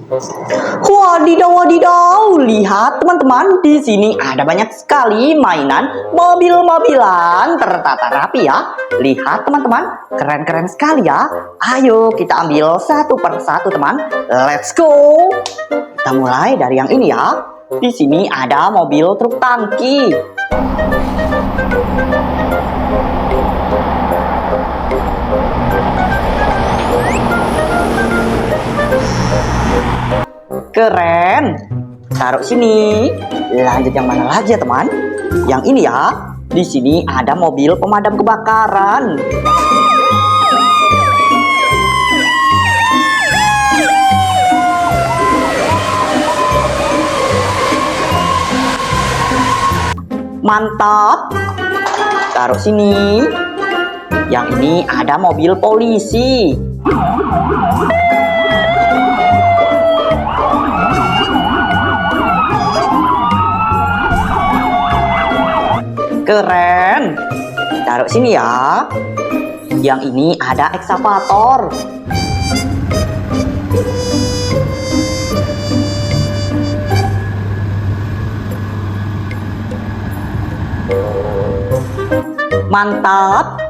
Wadidaw, wadidaw, lihat teman-teman, di sini ada banyak sekali mainan mobil-mobilan tertata rapi ya. Lihat teman-teman, keren-keren sekali ya. Ayo kita ambil satu persatu teman. Let's go. Kita mulai dari yang ini ya. Di sini ada mobil truk tangki. Keren. Taruh sini. Lanjut yang mana lagi ya teman? Yang ini ya. Di sini ada mobil pemadam kebakaran. Mantap. Taruh sini. Yang ini ada mobil polisi. Keren. Taruh sini ya. Yang ini ada ekskavator. Mantap.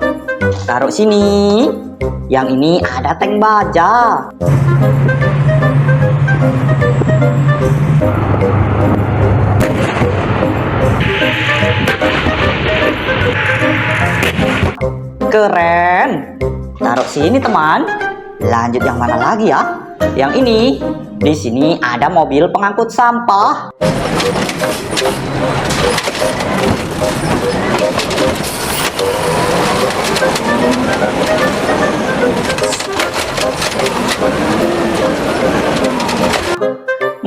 Taruh sini. Yang ini ada tank baja. Keren. Taruh sini teman. Lanjut yang mana lagi ya? Yang ini. Di sini ada mobil pengangkut sampah.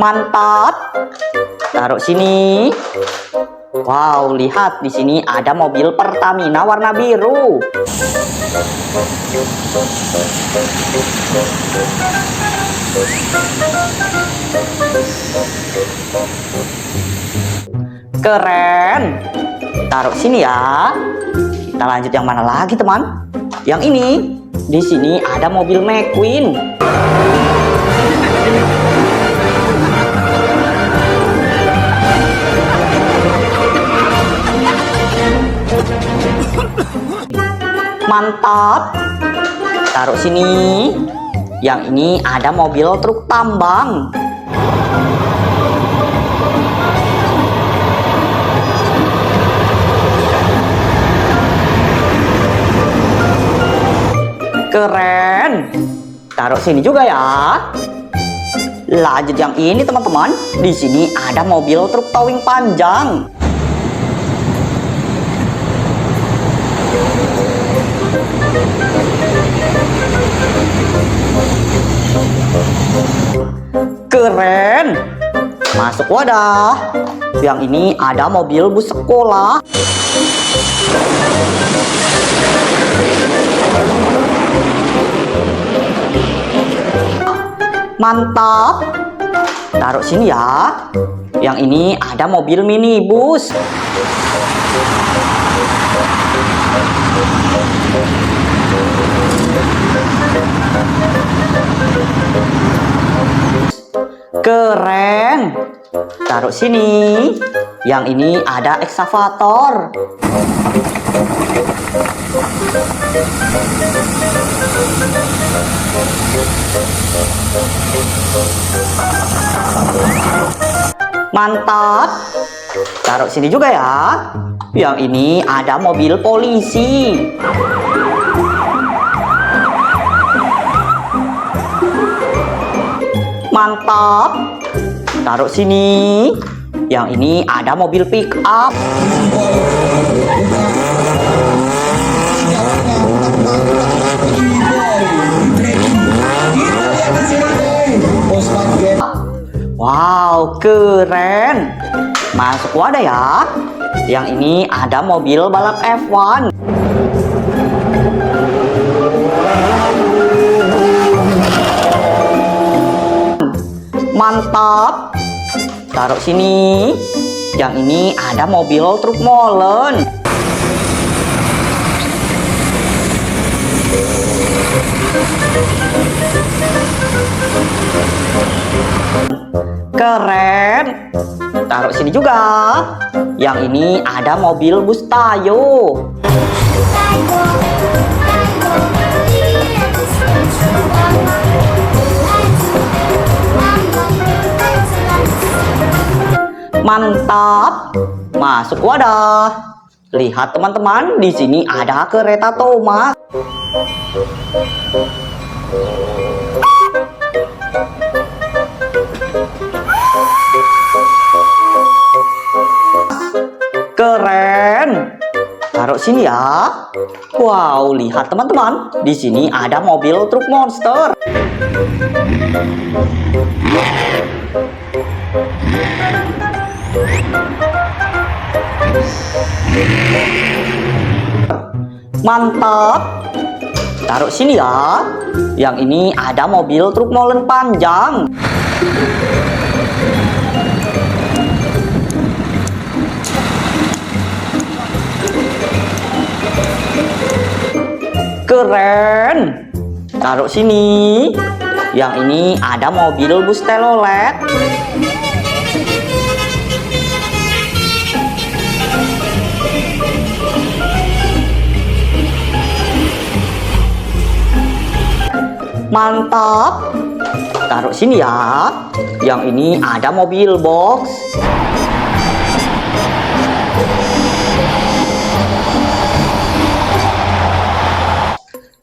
Mantap. Taruh sini. Wow, lihat di sini ada mobil Pertamina warna biru. Keren. Taruh sini ya. Kita lanjut yang mana lagi, teman? Yang ini. Di sini ada mobil McQueen. Mantap. Taruh sini. Yang ini ada mobil truk tambang. Keren. Taruh sini juga ya. Lanjut yang ini teman-teman. Di sini ada mobil truk towing panjang. Keren. Masuk wadah. Yang ini ada mobil bus sekolah. Mantap. Taruh sini ya. Yang ini ada mobil minibus. Keren. Taruh sini. Yang ini ada ekskavator. Mantap. Taruh sini juga ya. Yang ini ada mobil polisi. Mantap. Taruh sini. Yang ini ada mobil pick up. Wow, keren. Masuk wadah ya. Yang ini ada mobil balap F1. Mantap. Taruh sini. Yang ini ada mobil truk molen. Keren. Taruh sini juga. Yang ini ada mobil bus Tayo. Mantap. Masuk wadah. Lihat teman-teman, di sini ada kereta Thomas. Keren. Taruh sini ya. Wow, lihat teman-teman, di sini ada mobil truk monster. Mantap. Taruh sini ya. Yang ini ada mobil truk molen panjang. Keren. Taruh sini. Yang ini ada mobil bus telolet. Mantap. Taruh sini ya. Yang ini ada mobil box.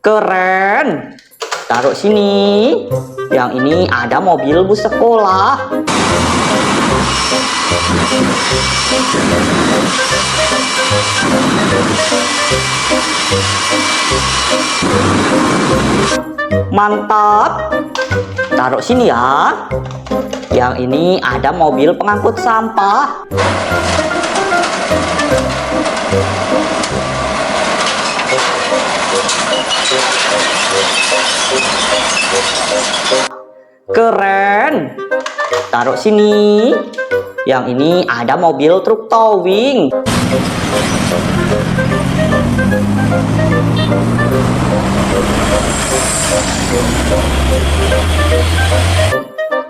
Keren. Taruh sini. Yang ini ada mobil bus sekolah. Mantap. Taruh sini ya. Yang ini ada mobil pengangkut sampah. Keren. Taruh sini. Yang ini ada mobil truk towing.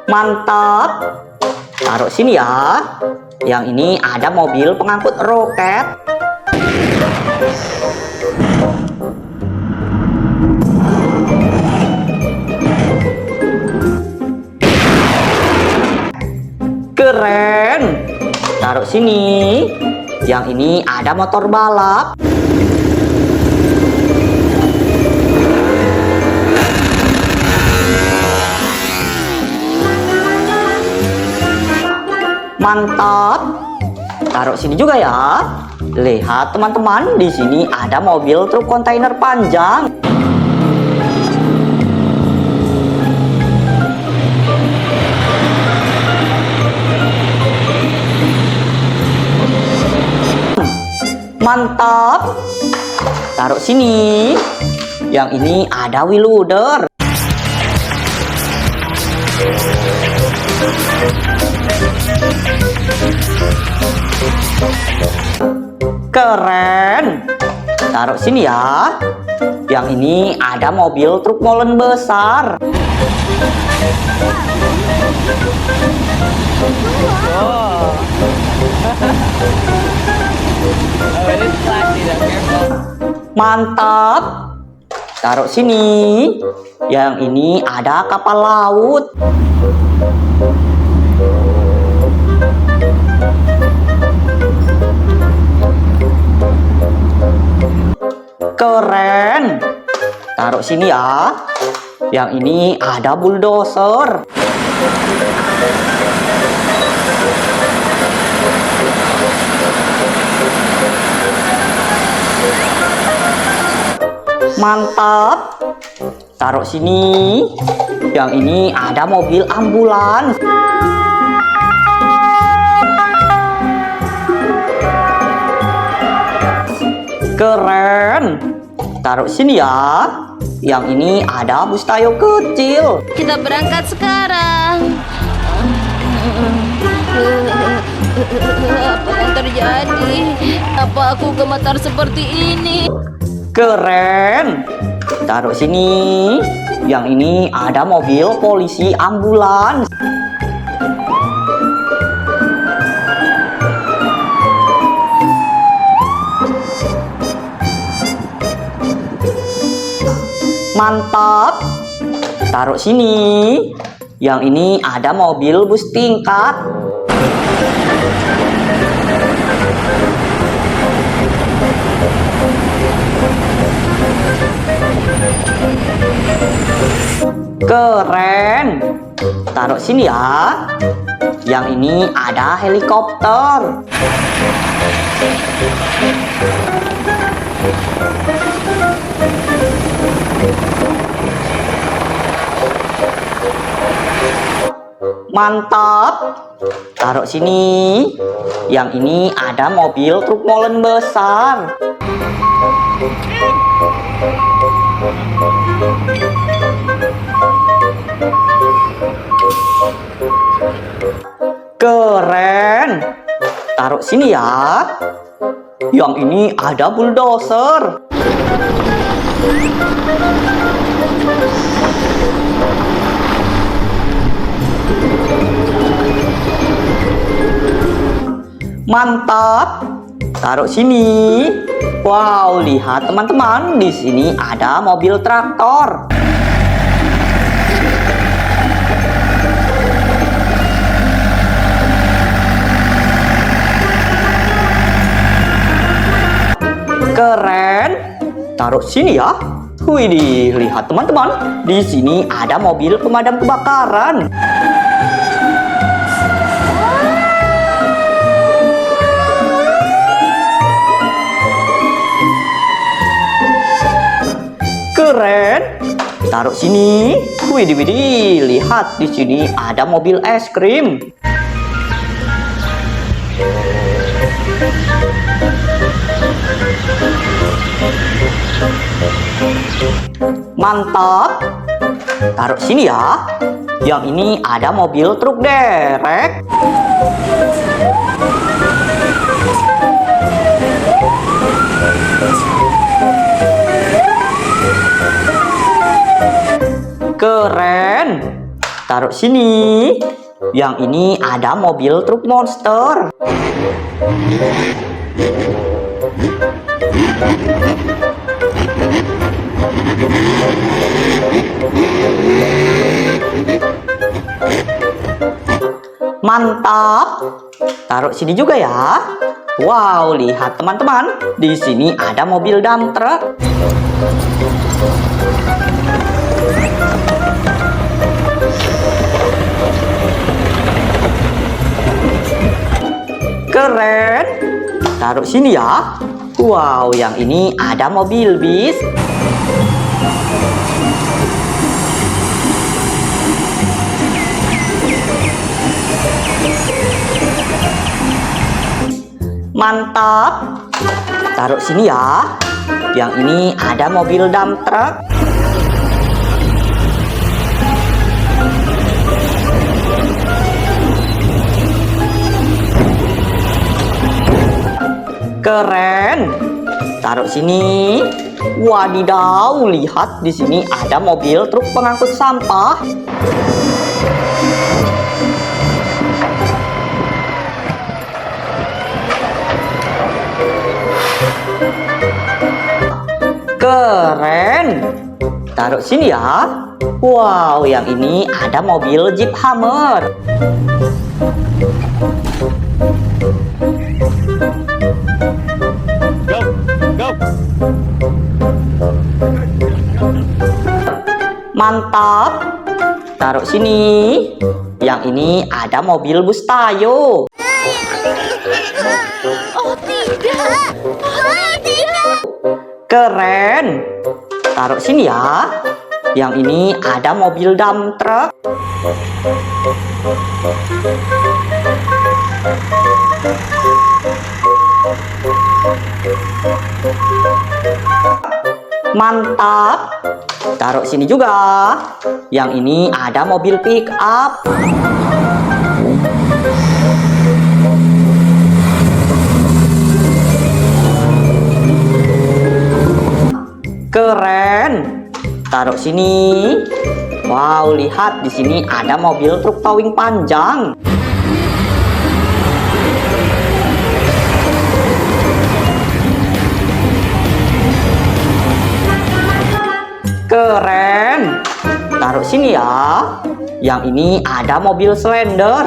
Mantap. Taruh sini ya. Yang ini ada mobil pengangkut roket. Keren. Taruh sini. Yang ini ada motor balap. Mantap. Taruh sini juga ya. Lihat teman-teman, di sini ada mobil truk kontainer panjang. Mantap. Taruh sini. Yang ini ada wheel loader. Keren. Taruh sini ya. Yang ini ada mobil truk molen besar. Mantap. Taruh sini. Yang ini ada kapal laut. Keren. Taruh sini ya. Yang ini ada bulldozer. Mantap. Taruh sini. Yang ini ada mobil ambulans. Keren. Taruh sini ya. Yang ini ada bus Tayo kecil. Kita berangkat sekarang. Apa yang terjadi? Apa aku gemetar seperti ini? Keren. Taruh sini. Yang ini ada mobil polisi ambulans. Mantap. Taruh sini. Yang ini ada mobil bus tingkat. Keren. Taruh sini ya. Yang ini ada helikopter. Mantap. Taruh sini. Yang ini ada mobil truk molen besar. Keren. Taruh sini ya. Yang ini ada bulldozer. Mantap. Taruh sini. Wow, lihat teman-teman, di sini ada mobil traktor. Keren. Taruh sini ya. Widih, lihat teman-teman, di sini ada mobil pemadam kebakaran. Keren. Taruh sini. Widih, widih, lihat di sini ada mobil es krim. Mantap. Taruh sini ya. Yang ini ada mobil truk derek. Keren. Taruh sini. Yang ini ada mobil truk monster. Mantap. Taruh sini juga ya. Wow, lihat teman-teman, di sini ada mobil dump truck. Keren. Taruh sini ya. Wow, yang ini ada mobil bis. Mantap. Taruh sini ya. Yang ini ada mobil dump truck. Keren. Taruh sini. Wadidaw, lihat di sini ada mobil truk pengangkut sampah. Keren. Taruh sini ya. Wow, yang ini ada mobil Jeep Hummer. Go. Mantap. Taruh sini. Yang ini ada mobil bus Tayo. Oh tidak. Oh tidak. Keren. Taruh sini ya. Yang ini ada mobil dump truck. Mantap. Taruh sini juga. Yang ini ada mobil pick up. Keren. Taruh sini. Wow, lihat di sini ada mobil truk towing panjang. Keren. Taruh sini ya. Yang ini ada mobil Slender.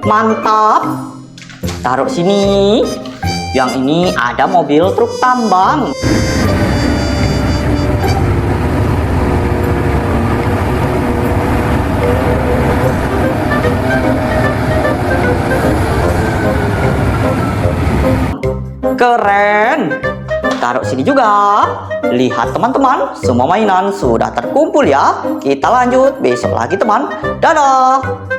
Mantap. Taruh sini. Yang ini ada mobil truk tambang. Keren. Taruh sini juga. Lihat teman-teman, semua mainan sudah terkumpul ya. Kita lanjut besok lagi teman. Dadah.